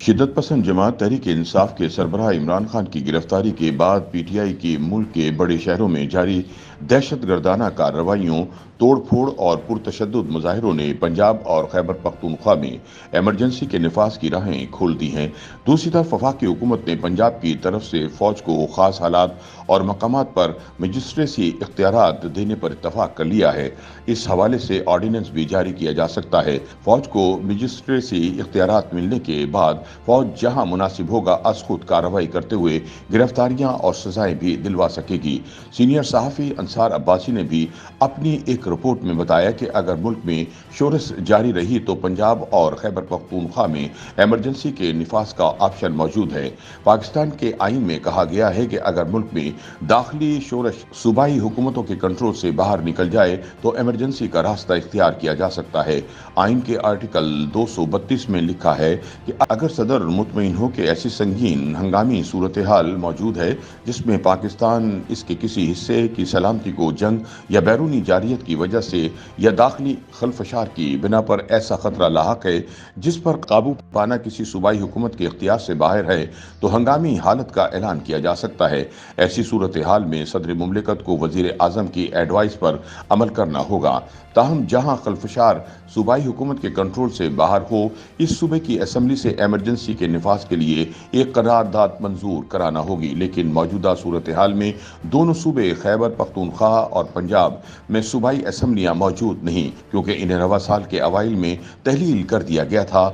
शिद्दत पसंद जमात तहरीक इंसाफ के सरबराह इमरान खान की गिरफ्तारी के बाद पीटीआई की मुल्क के बड़े शहरों में जारी दहशतगर्दाना कार्रवाइयों, तोड़फोड़ और पुरतशद्दुद मुजाहिरों ने पंजाब और खैबर पख्तूनख्वा में एमरजेंसी के निफाज की राहें खोल दी हैं। दूसरी तरफ वफाकी हुकूमत ने पंजाब की तरफ से फौज को खास हालात और मकामात पर मजिस्ट्रेसी इख्तियारात देने पर इत्तफाक कर लिया है। इस हवाले से ऑर्डिनेंस भी जारी किया जा सकता है। फौज को मजिस्ट्रेसी इख्तियारात मिलने के बाद फौज जहां मुनासिब होगा अज खुद कार्रवाई करते हुए गिरफ्तारियां और सजाएं भी दिलवा सकेगी। सीनियर सहाफी अंसार अब्बासी ने भी अपनी एक रिपोर्ट में बताया कि अगर मुल्क में शोरश जारी रही तो पंजाब और खैबर पख्तूनख्वा में एमरजेंसी के निफाज का ऑप्शन मौजूद है। पाकिस्तान के आइन में कहा गया है कि अगर मुल्क में दाखिली शोरश सूबाई हुकूमतों के कंट्रोल से बाहर निकल जाए तो एमरजेंसी का रास्ता इख्तियार किया जा सकता है। आइन के आर्टिकल 232 में लिखा है कि अगर सदर मुतमईन हो कि ऐसी संगीन हंगामी सूरत हाल मौजूद है जिसमें पाकिस्तान इसके किसी हिस्से की सलामती को जंग या बैरूनी जारियत की वजह से या दाखिली खलफशार की बिना पर ऐसा खतरा लाहक है जिस पर काबू पाना किसी सूबाई हुकूमत के इख्तियार से बाहर है तो हंगामी हालत का ऐलान किया जा सकता है। ऐसी सूरत हाल में सदर मुमलिकत को वजीर आजम की एडवाइस पर अमल करना होगा। ताहम जहां खलफशार सूबाई हुकूमत के कंट्रोल से बाहर हो, इस सूबे की असम्बली से एमरजेंसी के निफाज के लिए एक करारदाद मंजूर कराना होगी। लेकिन मौजूदा सूरत हाल में दोनों सूबे खैबर पख्तूनख्वा और पंजाब में सूबाई असम्बलियां मौजूद नहीं, क्योंकि इन्हें रवा साल के अवाइल में तहलील कर दिया गया था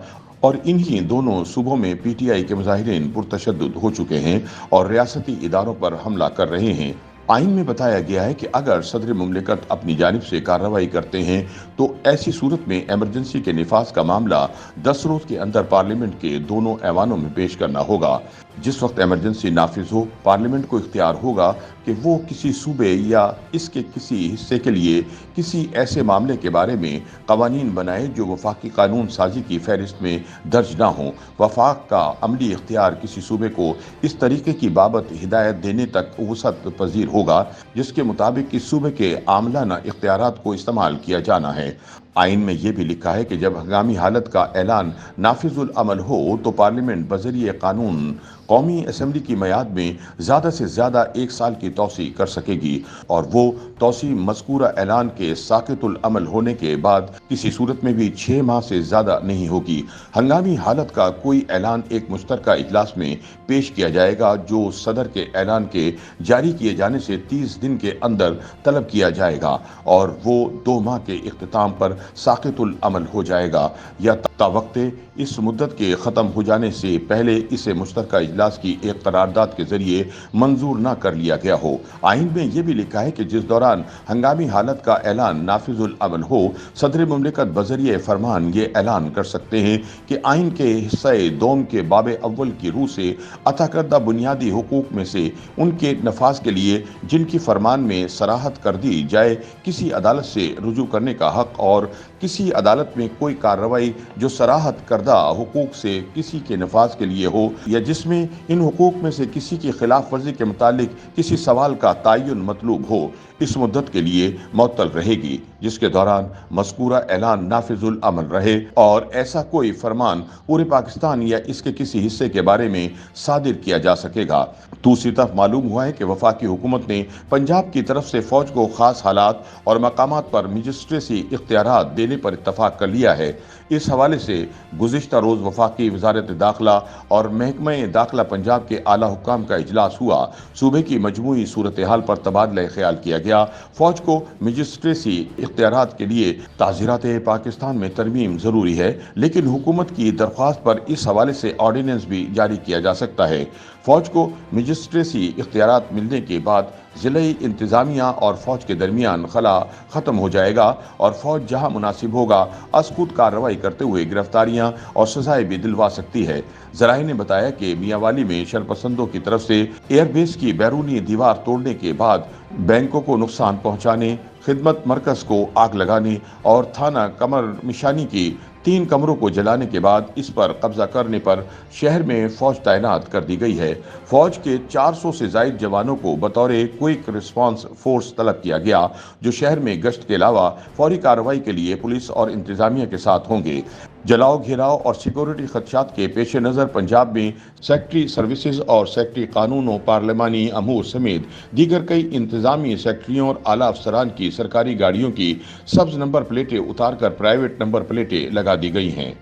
और इन्हीं दोनों सूबों में पीटीआई के मुजाहिरीन पुरतशद्दुद हो चुके हैं और रियासती इदारों पर हमला कर रहे हैं। आइन में बताया गया है कि अगर सदर मुमलिकत अपनी जानिब से कार्रवाई करते हैं तो ऐसी सूरत में एमरजेंसी के निफाज का मामला 10 रोज के अंदर पार्लियामेंट के दोनों ऐवानों में पेश करना होगा। जिस वक्त एमरजेंसी नाफिज हो, पार्लियामेंट को इख्तियार होगा कि वो किसी सूबे या इसके किसी हिस्से के लिए किसी ऐसे मामले के बारे में कवानीन बनाए जो वफाकी कानून साजी की फहरिस्त में दर्ज ना हो। वफाक का अमली इख्तियार किसी सूबे को इस तरीके की बाबत हिदायत देने तक वसअत पजीर होगा जिसके मुताबिक इस सूबे के आमलाना इख्तियारात को इस्तेमाल किया जाना है। आइन में यह भी लिखा है कि जब हंगामी हालत का ऐलान नाफिजुल अमल हो तो पार्लियामेंट बजरिए कानून कौमी असम्बली की मियाद में ज़्यादा से ज़्यादा 1 साल की तोसी कर सकेगी और वो तोसी मज़कूरा ऐलान के साकितुल अमल होने के बाद किसी सूरत में भी 6 माह से ज़्यादा नहीं होगी। हंगामी हालत का कोई ऐलान एक मुश्तरका इजलास में पेश किया जाएगा जो सदर के ऐलान के जारी किए जाने से 30 दिन के अंदर तलब किया जाएगा और वो 2 माह के इख्तिताम पर साकितुल अमल हो जाएगा या तावक्ते इस मुद्दत के ख़त्म हो जाने से पहले इसे मुश्तरका इजलास की एक करारदाद के जरिए मंजूर न कर लिया गया हो। आइन में यह भी लिखा है कि जिस दौरान हंगामी हालत का ऐलान नाफिजुल अमल हो, सदर मुमलिकत बजरिए फरमान ये ऐलान कर सकते हैं कि आइन के हिस्से दोम के बाब अव्वल की रूह से अता करदा बुनियादी हुकूक में से उनके नफाज के लिए जिनकी फरमान में सराहत कर दी जाए, किसी अदालत से रुजू करने का हक और किसी अदालत में कोई कार्रवाई जो सराहत करदा हुकूक से किसी के नफाज के लिए हो या जिसमें इन हुकूक में से किसी की खिलाफ वर्जी के मुतालिक किसी सवाल का तयन मतलूब हो, इस मुद्दत के लिए मुअत्तल रहेगी जिसके दौरान मज़कूरा ऐलान नाफिजुल अमल रहे और ऐसा कोई फरमान पूरे पाकिस्तान या इसके किसी हिस्से के बारे में सादिर किया जा सकेगा। दूसरी तरफ मालूम हुआ है कि वफाकी हुकूमत ने पंजाब की तरफ से फौज को खास हालात और मकामात पर मजिस्ट्रेसी इख्तियारात देने पर इत्तफाक कर लिया है। इस हवाले से गुज़िश्ता रोज़ वफाकी वज़ारत दाखिला और महकमा दाखिला पंजाब के आला हुक्काम का इजलास हुआ। सूबे की मजमूई सूरत हाल पर तबादला ख्याल किया गया। फौज को मजिस्ट्रेसी इख्तियारात के लिए ताज़ीरात पाकिस्तान में तरमीम ज़रूरी है, लेकिन हुकूमत की दरख्वास्त पर इस हवाले से ऑर्डिनेंस भी जारी किया जा सकता है। फौज को मजिस्ट्रेसी इख्तियारात मिलने के बाद ज़िले इंतज़ामिया और फौज के दरमियान खला ख़त्म हो जाएगा और फौज जहां मुनासिब होगा अज खुद कार्रवाई करते हुए गिरफ्तारियां और सजाएं भी दिलवा सकती है। ज़राए ने बताया कि मियांवाली में शरपसंदों की तरफ से एयरबेस की बैरूनी दीवार तोड़ने के बाद बैंकों को नुकसान पहुंचाने, खिदमत मरकज को आग लगाने और थाना कमर मिशानी की 3 कमरों को जलाने के बाद इस पर कब्जा करने पर शहर में फौज तैनात कर दी गई है। फौज के 400 से ज़ायद जवानों को बतौर क्विक रिस्पांस फोर्स तलब किया गया जो शहर में गश्त के अलावा फौरी कार्रवाई के लिए पुलिस और इंतजामिया के साथ होंगे। जलाओ घेराव और सिक्योरिटी खदशात के पेश नज़र पंजाब में सेक्रेटरी सर्विसेज और सेक्रेटरी कानून और पार्लिमानी अमूर समेत दीगर कई इंतजामी सेक्रेटरियों और आला अफसरान की सरकारी गाड़ियों की सब्ज नंबर प्लेटें उतारकर प्राइवेट नंबर प्लेटें लगा दी गई हैं।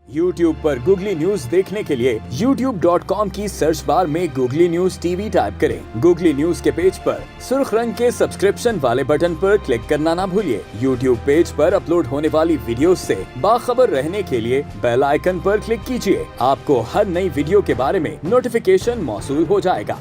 YouTube पर गूगली न्यूज देखने के लिए youtube.com की सर्च बार में गूगली न्यूज टीवी टाइप करें। गूगली न्यूज के पेज पर सुर्ख रंग के सब्सक्रिप्शन वाले बटन पर क्लिक करना ना भूलिए। YouTube पेज पर अपलोड होने वाली वीडियोस से बाखबर रहने के लिए बेल आइकन पर क्लिक कीजिए। आपको हर नई वीडियो के बारे में नोटिफिकेशन मौसूल हो जाएगा।